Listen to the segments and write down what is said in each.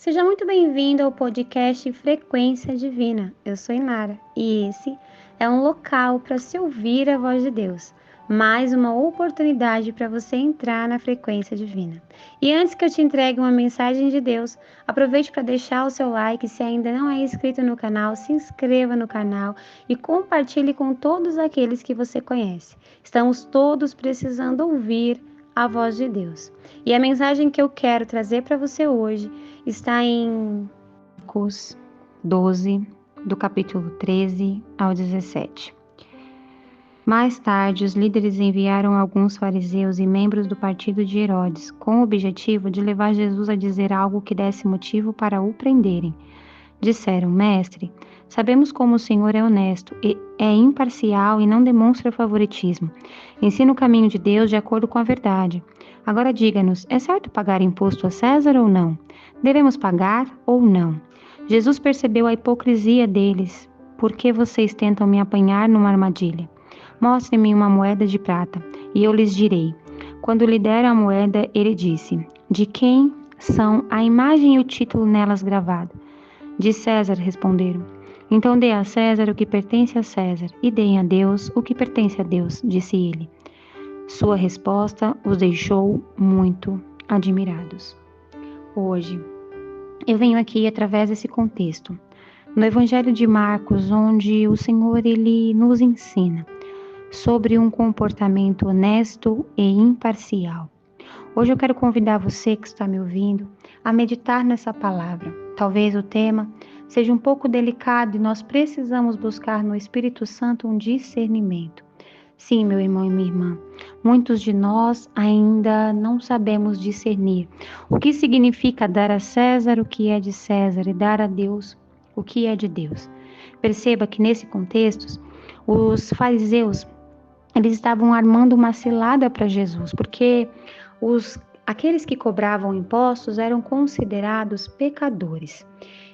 Seja muito bem-vindo ao podcast Frequência Divina. Eu sou Inara e esse é um local para se ouvir a voz de Deus, mais uma oportunidade para você entrar na frequência divina. E antes que eu te entregue uma mensagem de Deus, aproveite para deixar o seu like. Se ainda não é inscrito no canal, se inscreva no canal e compartilhe com todos aqueles que você conhece. Estamos todos precisando ouvir a voz de Deus. E a mensagem que eu quero trazer para você hoje está em Marcos 12, do capítulo 13 ao 17. Mais tarde, os líderes enviaram alguns fariseus e membros do partido de Herodes, com o objetivo de levar Jesus a dizer algo que desse motivo para o prenderem. Disseram: Mestre, sabemos como o Senhor é honesto, é imparcial e não demonstra favoritismo. Ensina o caminho de Deus de acordo com a verdade. Agora diga-nos, é certo pagar imposto a César ou não? Devemos pagar ou não? Jesus percebeu a hipocrisia deles. Por que vocês tentam me apanhar numa armadilha? Mostrem-me uma moeda de prata, e eu lhes direi. Quando lhe deram a moeda, ele disse: De quem são a imagem e o título nelas gravado? De César, responderam. Então dê a César o que pertence a César, e deem a Deus o que pertence a Deus, disse ele. Sua resposta os deixou muito admirados. Hoje, eu venho aqui através desse contexto, no Evangelho de Marcos, onde o Senhor ele nos ensina sobre um comportamento honesto e imparcial. Hoje eu quero convidar você que está me ouvindo a meditar nessa palavra. Talvez o tema seja um pouco delicado e nós precisamos buscar no Espírito Santo um discernimento. Sim, meu irmão e minha irmã, muitos de nós ainda não sabemos discernir o que significa dar a César o que é de César e dar a Deus o que é de Deus. Perceba que nesse contexto, os fariseus eles estavam armando uma cilada para Jesus, porque aqueles que cobravam impostos eram considerados pecadores.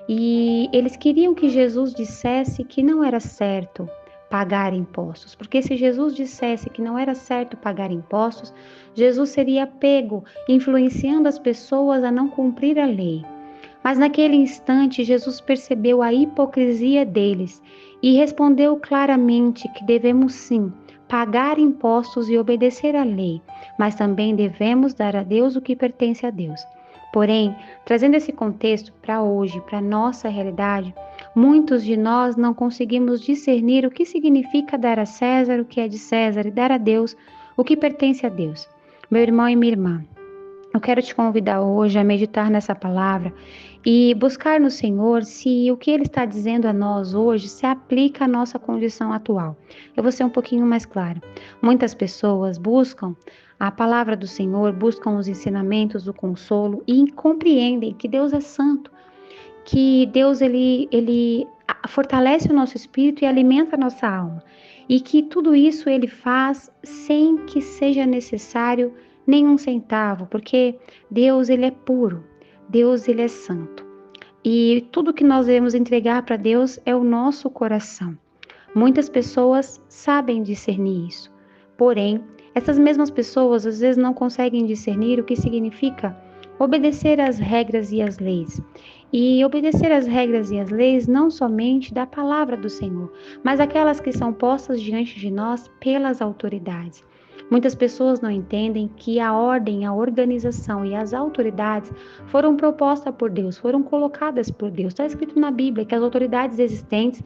E eles queriam que Jesus dissesse que não era certo pagar impostos, porque se Jesus dissesse que não era certo pagar impostos, Jesus seria pego, influenciando as pessoas a não cumprir a lei. Mas naquele instante, Jesus percebeu a hipocrisia deles e respondeu claramente que devemos sim pagar impostos e obedecer à lei, mas também devemos dar a Deus o que pertence a Deus. Porém, trazendo esse contexto para hoje, para nossa realidade, muitos de nós não conseguimos discernir o que significa dar a César o que é de César e dar a Deus o que pertence a Deus. Meu irmão e minha irmã, eu quero te convidar hoje a meditar nessa palavra e buscar no Senhor se o que Ele está dizendo a nós hoje se aplica à nossa condição atual. Eu vou ser um pouquinho mais clara. Muitas pessoas buscam a palavra do Senhor, buscam os ensinamentos, o consolo e compreendem que Deus é santo, que Deus ele fortalece o nosso espírito e alimenta a nossa alma, e que tudo isso Ele faz sem que seja necessário nenhum centavo, porque Deus ele é puro, Deus ele é santo. E tudo que nós devemos entregar para Deus é o nosso coração. Muitas pessoas sabem discernir isso, porém, essas mesmas pessoas às vezes não conseguem discernir o que significa obedecer às regras e às leis. E obedecer às regras e às leis não somente da palavra do Senhor, mas aquelas que são postas diante de nós pelas autoridades. Muitas pessoas não entendem que a ordem, a organização e as autoridades foram propostas por Deus, foram colocadas por Deus. Está escrito na Bíblia que as autoridades existentes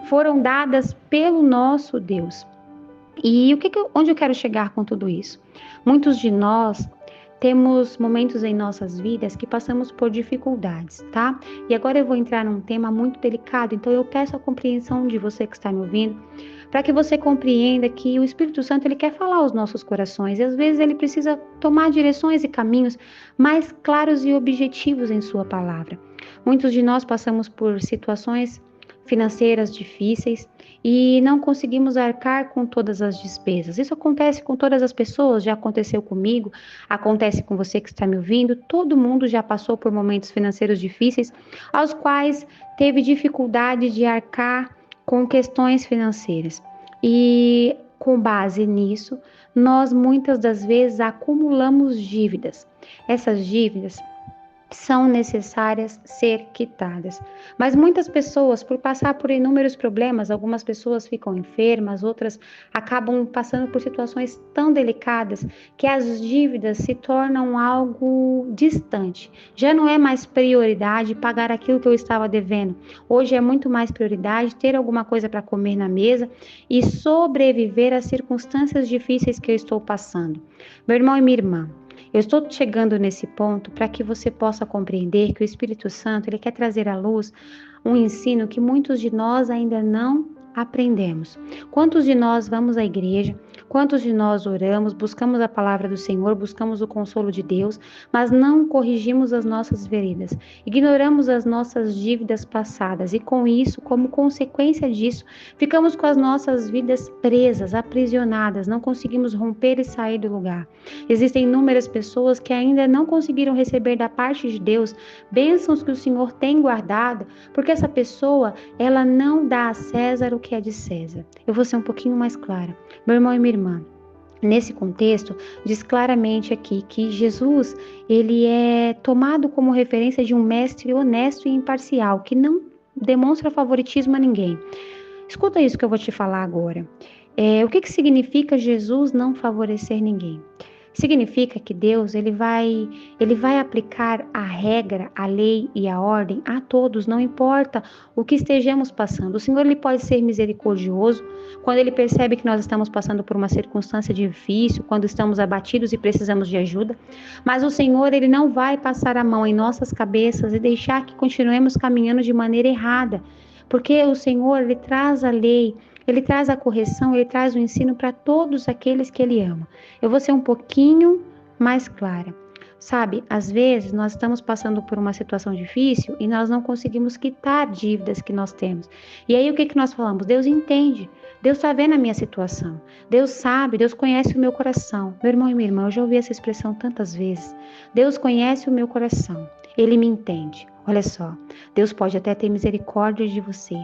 foram dadas pelo nosso Deus. E onde eu quero chegar com tudo isso? Muitos de nós temos momentos em nossas vidas que passamos por dificuldades, tá? E agora eu vou entrar num tema muito delicado, então eu peço a compreensão de você que está me ouvindo, para que você compreenda que o Espírito Santo ele quer falar aos nossos corações e às vezes ele precisa tomar direções e caminhos mais claros e objetivos em sua palavra. Muitos de nós passamos por situações financeiras difíceis e não conseguimos arcar com todas as despesas. Isso acontece com todas as pessoas, já aconteceu comigo, acontece com você que está me ouvindo. Todo mundo já passou por momentos financeiros difíceis, aos quais teve dificuldade de arcar com questões financeiras. E com base nisso, nós muitas das vezes acumulamos dívidas. Essas dívidas são necessárias ser quitadas. Mas muitas pessoas, por passar por inúmeros problemas, algumas pessoas ficam enfermas, outras acabam passando por situações tão delicadas que as dívidas se tornam algo distante. Já não é mais prioridade pagar aquilo que eu estava devendo. Hoje é muito mais prioridade ter alguma coisa para comer na mesa e sobreviver às circunstâncias difíceis que eu estou passando. Meu irmão e minha irmã, eu estou chegando nesse ponto para que você possa compreender que o Espírito Santo, ele quer trazer à luz um ensino que muitos de nós ainda não aprendemos. Quantos de nós vamos à igreja? Quantos de nós oramos, buscamos a palavra do Senhor, buscamos o consolo de Deus, mas não corrigimos as nossas feridas, ignoramos as nossas dívidas passadas e com isso, como consequência disso, ficamos com as nossas vidas presas, aprisionadas, não conseguimos romper e sair do lugar. Existem inúmeras pessoas que ainda não conseguiram receber da parte de Deus bênçãos que o Senhor tem guardado, porque essa pessoa, ela não dá a César o que é de César. Eu vou ser um pouquinho mais clara. Meu irmão e minha irmã, nesse contexto, diz claramente aqui que Jesus, ele é tomado como referência de um mestre honesto e imparcial, que não demonstra favoritismo a ninguém. Escuta isso que eu vou te falar agora. O que significa Jesus não favorecer ninguém? Significa que Deus ele vai aplicar a regra, a lei e a ordem a todos, não importa o que estejamos passando. O Senhor ele pode ser misericordioso quando ele percebe que nós estamos passando por uma circunstância difícil, quando estamos abatidos e precisamos de ajuda, mas o Senhor ele não vai passar a mão em nossas cabeças e deixar que continuemos caminhando de maneira errada, porque o Senhor ele traz a lei, ele traz a correção, ele traz o ensino para todos aqueles que ele ama. Eu vou ser um pouquinho mais clara. Sabe, às vezes nós estamos passando por uma situação difícil e nós não conseguimos quitar dívidas que nós temos. E aí o que nós falamos? Deus entende, Deus está vendo a minha situação, Deus sabe, Deus conhece o meu coração. Meu irmão e minha irmã, eu já ouvi essa expressão tantas vezes. Deus conhece o meu coração, Ele me entende. Olha só, Deus pode até ter misericórdia de você.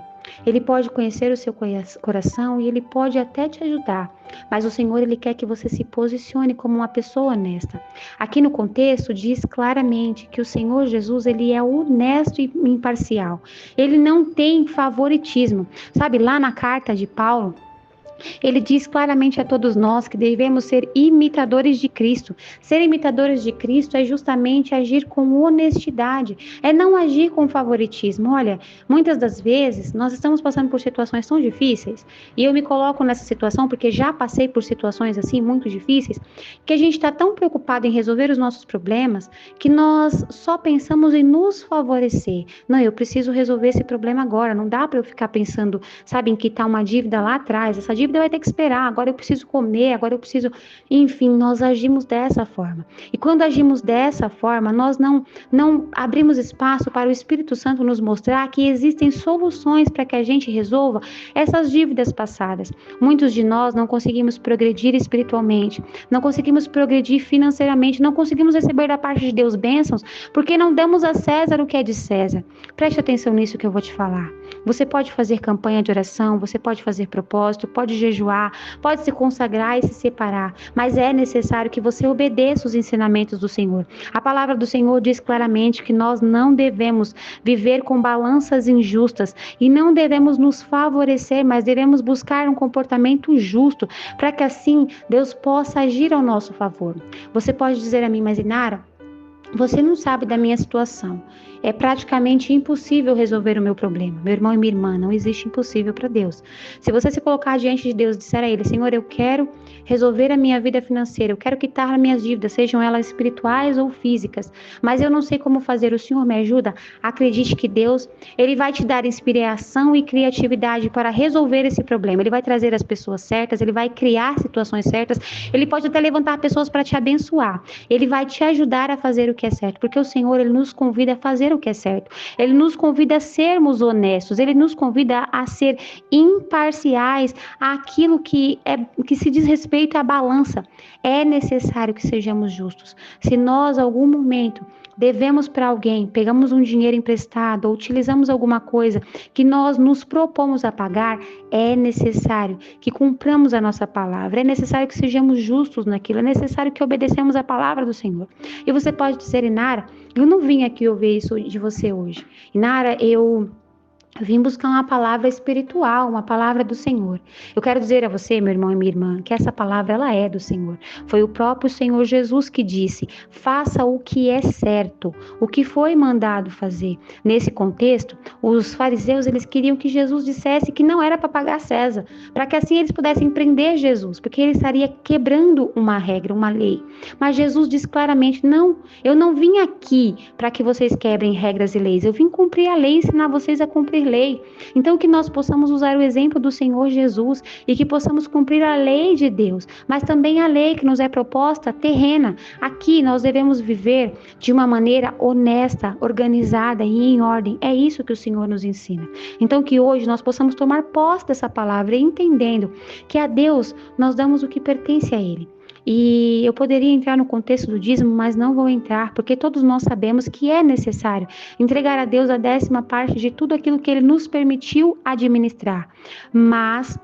Ele pode conhecer o seu coração e Ele pode até te ajudar. Mas o Senhor, Ele quer que você se posicione como uma pessoa honesta. Aqui no contexto diz claramente que o Senhor Jesus, Ele é honesto e imparcial. Ele não tem favoritismo. Sabe, lá na carta de Paulo, ele diz claramente a todos nós que devemos ser imitadores de Cristo. Ser imitadores de Cristo é justamente agir com honestidade, é não agir com favoritismo. Olha, muitas das vezes nós estamos passando por situações tão difíceis, e eu me coloco nessa situação porque já passei por situações assim muito difíceis, que a gente está tão preocupado em resolver os nossos problemas que nós só pensamos em nos favorecer. Não, eu preciso resolver esse problema agora, não dá para eu ficar pensando, sabe, em quitar uma dívida lá atrás, essa dívida vai ter que esperar, agora eu preciso comer, agora eu preciso... Enfim, nós agimos dessa forma. E quando agimos dessa forma, nós não abrimos espaço para o Espírito Santo nos mostrar que existem soluções para que a gente resolva essas dívidas passadas. Muitos de nós não conseguimos progredir espiritualmente, não conseguimos progredir financeiramente, não conseguimos receber da parte de Deus bênçãos, porque não damos a César o que é de César. Preste atenção nisso que eu vou te falar. Você pode fazer campanha de oração, você pode fazer propósito, pode jejuar, pode se consagrar e se separar, mas é necessário que você obedeça os ensinamentos do Senhor. A palavra do Senhor diz claramente que nós não devemos viver com balanças injustas e não devemos nos favorecer, mas devemos buscar um comportamento justo, para que assim Deus possa agir ao nosso favor. Você pode dizer a mim, mas Inara, você não sabe da minha situação. É praticamente impossível resolver o meu problema. Meu irmão e minha irmã, não existe impossível para Deus. Se você se colocar diante de Deus e disser a Ele, Senhor, eu quero resolver a minha vida financeira, eu quero quitar as minhas dívidas, sejam elas espirituais ou físicas, mas eu não sei como fazer, o Senhor me ajuda? Acredite que Deus, Ele vai te dar inspiração e criatividade para resolver esse problema. Ele vai trazer as pessoas certas, Ele vai criar situações certas, Ele pode até levantar pessoas para te abençoar. Ele vai te ajudar a fazer o que é certo, porque o Senhor, Ele nos convida a fazer fazer o que é certo. Ele nos convida a sermos honestos, ele nos convida a ser imparciais àquilo que se diz respeito à balança. É necessário que sejamos justos. Se nós, em algum momento, devemos para alguém, pegamos um dinheiro emprestado ou utilizamos alguma coisa que nós nos propomos a pagar, é necessário que cumpramos a nossa palavra, é necessário que sejamos justos naquilo, é necessário que obedecemos a palavra do Senhor. E você pode dizer, Inara, eu não vim aqui ouvir isso de você hoje. Inara, eu vim buscar uma palavra espiritual, uma palavra do Senhor. Eu quero dizer a você, meu irmão e minha irmã, que essa palavra ela é do Senhor. Foi o próprio Senhor Jesus que disse: faça o que é certo, o que foi mandado fazer. Nesse contexto, os fariseus eles queriam que Jesus dissesse que não era para pagar César, para que assim eles pudessem prender Jesus, porque ele estaria quebrando uma regra, uma lei. Mas Jesus disse claramente: não, eu não vim aqui para que vocês quebrem regras e leis. Eu vim cumprir a lei e ensinar vocês a cumprir lei. Então que nós possamos usar o exemplo do Senhor Jesus e que possamos cumprir a lei de Deus, mas também a lei que nos é proposta terrena. Aqui nós devemos viver de uma maneira honesta, organizada e em ordem. É isso que o Senhor nos ensina. Então que hoje nós possamos tomar posse dessa palavra, entendendo que a Deus nós damos o que pertence a Ele. E eu poderia entrar no contexto do dízimo, mas não vou entrar, porque todos nós sabemos que é necessário entregar a Deus a 10ª parte de tudo aquilo que Ele nos permitiu administrar. Mas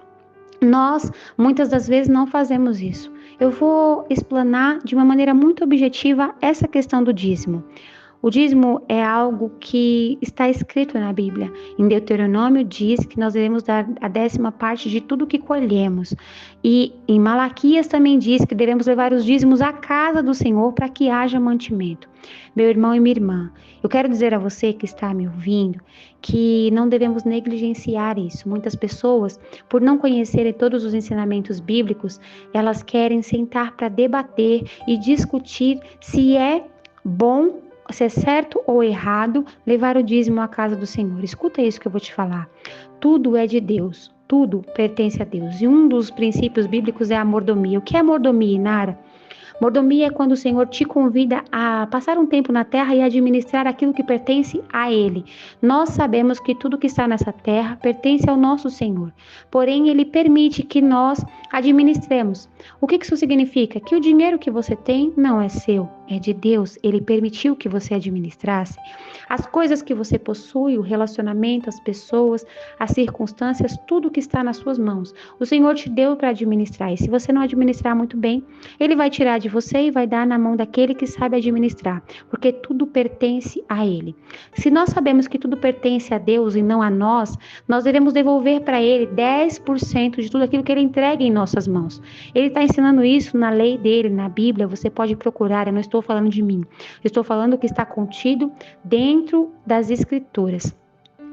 nós, muitas das vezes, não fazemos isso. Eu vou explanar de uma maneira muito objetiva essa questão do dízimo. O dízimo é algo que está escrito na Bíblia. Em Deuteronômio diz que nós devemos dar a 10ª parte de tudo que colhemos. E em Malaquias também diz que devemos levar os dízimos à casa do Senhor para que haja mantimento. Meu irmão e minha irmã, eu quero dizer a você que está me ouvindo que não devemos negligenciar isso. Muitas pessoas, por não conhecerem todos os ensinamentos bíblicos, elas querem sentar para debater e discutir se é bom, se é certo ou errado levar o dízimo à casa do Senhor. Escuta isso que eu vou te falar. Tudo é de Deus, tudo pertence a Deus. E um dos princípios bíblicos é a mordomia. O que é mordomia, Inara? Mordomia é quando o Senhor te convida a passar um tempo na terra e administrar aquilo que pertence a Ele. Nós sabemos que tudo que está nessa terra pertence ao nosso Senhor. Porém, Ele permite que nós administremos. O que isso significa? Que o dinheiro que você tem não é seu, é de Deus. Ele permitiu que você administrasse. As coisas que você possui, o relacionamento, as pessoas, as circunstâncias, tudo que está nas suas mãos. O Senhor te deu para administrar. E se você não administrar muito bem, Ele vai tirar de você e vai dar na mão daquele que sabe administrar, porque tudo pertence a Ele. Se nós sabemos que tudo pertence a Deus e não a nós, nós devemos devolver para Ele 10% de tudo aquilo que Ele entrega em nossas mãos. Ele está ensinando isso na lei dele, na Bíblia, você pode procurar, eu não estou falando de mim, eu estou falando o que está contido dentro das Escrituras.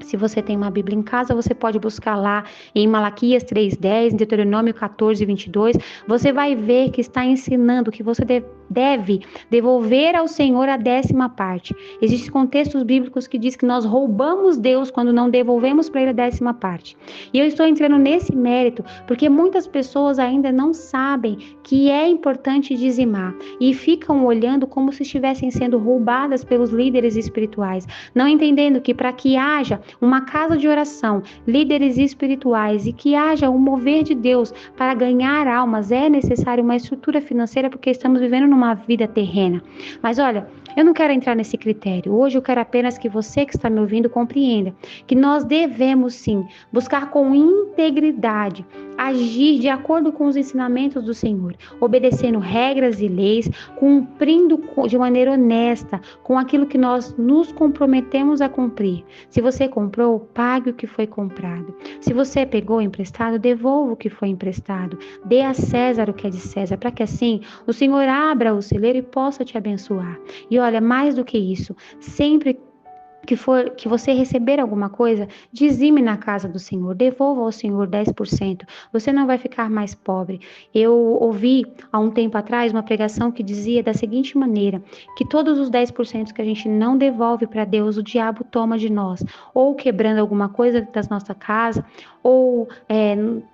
Se você tem uma Bíblia em casa, você pode buscar lá em Malaquias 3:10, em Deuteronômio 14:22. Você vai ver que está ensinando que você deve devolver ao Senhor a 10ª parte. Existem contextos bíblicos que diz que nós roubamos Deus quando não devolvemos para Ele a 10ª parte. E eu estou entrando nesse mérito porque muitas pessoas ainda não sabem que é importante dizimar e ficam olhando como se estivessem sendo roubadas pelos líderes espirituais, não entendendo que para que haja uma casa de oração, líderes espirituais e que haja um mover de Deus para ganhar almas, é necessário uma estrutura financeira porque estamos vivendo numa vida terrena. Mas olha, eu não quero entrar nesse critério. Hoje eu quero apenas que você que está me ouvindo compreenda que nós devemos sim buscar com integridade, agir de acordo com os ensinamentos do Senhor, obedecendo regras e leis, cumprindo de maneira honesta com aquilo que nós nos comprometemos a cumprir. Se você comprou, pague o que foi comprado. Se você pegou emprestado, devolva o que foi emprestado. Dê a César o que é de César, para que assim o Senhor abra o celeiro e possa te abençoar. E olha, mais do que isso, sempre que você receber alguma coisa, dizime na casa do Senhor, devolva ao Senhor 10%. Você não vai ficar mais pobre. Eu ouvi há um tempo atrás uma pregação que dizia da seguinte maneira, que todos os 10% que a gente não devolve para Deus, o diabo toma de nós, ou quebrando alguma coisa da nossa casa, ou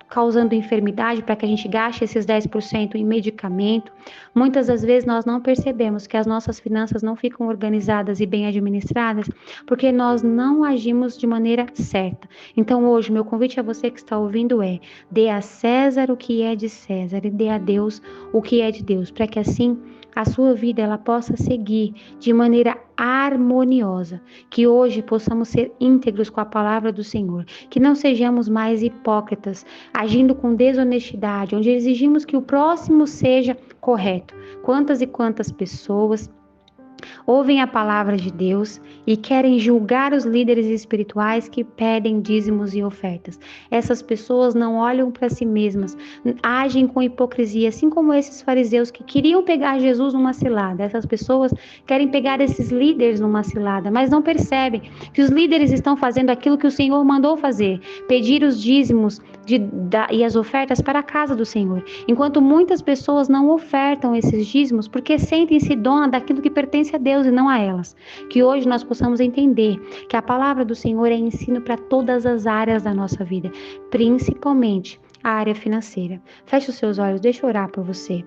causando enfermidade para que a gente gaste esses 10% em medicamento. Muitas das vezes nós não percebemos que as nossas finanças não ficam organizadas e bem administradas porque nós não agimos de maneira certa. Então hoje meu convite a você que está ouvindo é: dê a César o que é de César e dê a Deus o que é de Deus, para que assim a sua vida ela possa seguir de maneira harmoniosa, que hoje possamos ser íntegros com a palavra do Senhor, que não sejamos mais hipócritas, agindo com desonestidade, onde exigimos que o próximo seja correto. Quantas e quantas pessoas ouvem a palavra de Deus e querem julgar os líderes espirituais que pedem dízimos e ofertas. Essas pessoas não olham para si mesmas, agem com hipocrisia, assim como esses fariseus que queriam pegar Jesus numa cilada. Essas pessoas querem pegar esses líderes numa cilada, mas não percebem que os líderes estão fazendo aquilo que o Senhor mandou fazer, pedir os dízimos e as ofertas para a casa do Senhor, enquanto muitas pessoas não ofertam esses dízimos porque sentem-se dona daquilo que pertence a Deus e não a elas. Que hoje nós possamos entender que a palavra do Senhor é ensino para todas as áreas da nossa vida, principalmente a área financeira. Feche os seus olhos, deixa eu orar por você.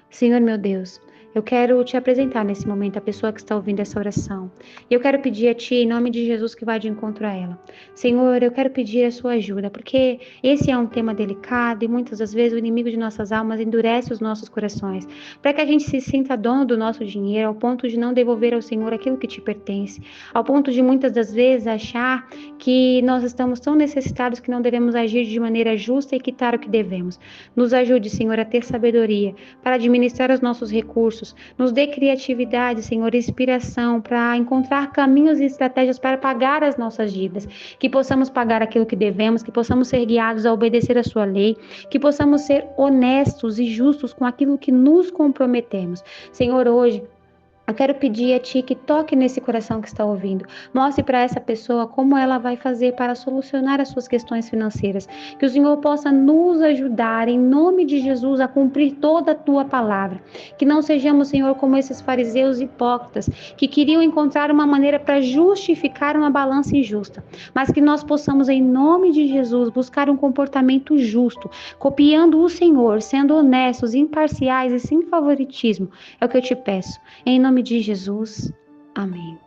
Senhor meu Deus, eu quero te apresentar nesse momento a pessoa que está ouvindo essa oração. E eu quero pedir a Ti, em nome de Jesus, que vá de encontro a ela. Senhor, eu quero pedir a sua ajuda, porque esse é um tema delicado e muitas das vezes o inimigo de nossas almas endurece os nossos corações, para que a gente se sinta dono do nosso dinheiro, ao ponto de não devolver ao Senhor aquilo que te pertence, ao ponto de muitas das vezes achar que nós estamos tão necessitados que não devemos agir de maneira justa e quitar o que devemos. Nos ajude, Senhor, a ter sabedoria para administrar os nossos recursos. Nos dê criatividade, Senhor, inspiração para encontrar caminhos e estratégias para pagar as nossas dívidas, que possamos pagar aquilo que devemos, que possamos ser guiados a obedecer a sua lei, que possamos ser honestos e justos com aquilo que nos comprometemos. Senhor, hoje eu quero pedir a Ti que toque nesse coração que está ouvindo. Mostre para essa pessoa como ela vai fazer para solucionar as suas questões financeiras. Que o Senhor possa nos ajudar, em nome de Jesus, a cumprir toda a Tua palavra. Que não sejamos, Senhor, como esses fariseus hipócritas, que queriam encontrar uma maneira para justificar uma balança injusta. Mas que nós possamos, em nome de Jesus, buscar um comportamento justo, copiando o Senhor, sendo honestos, imparciais e sem favoritismo. É o que eu te peço. Em nome de Jesus. Amém.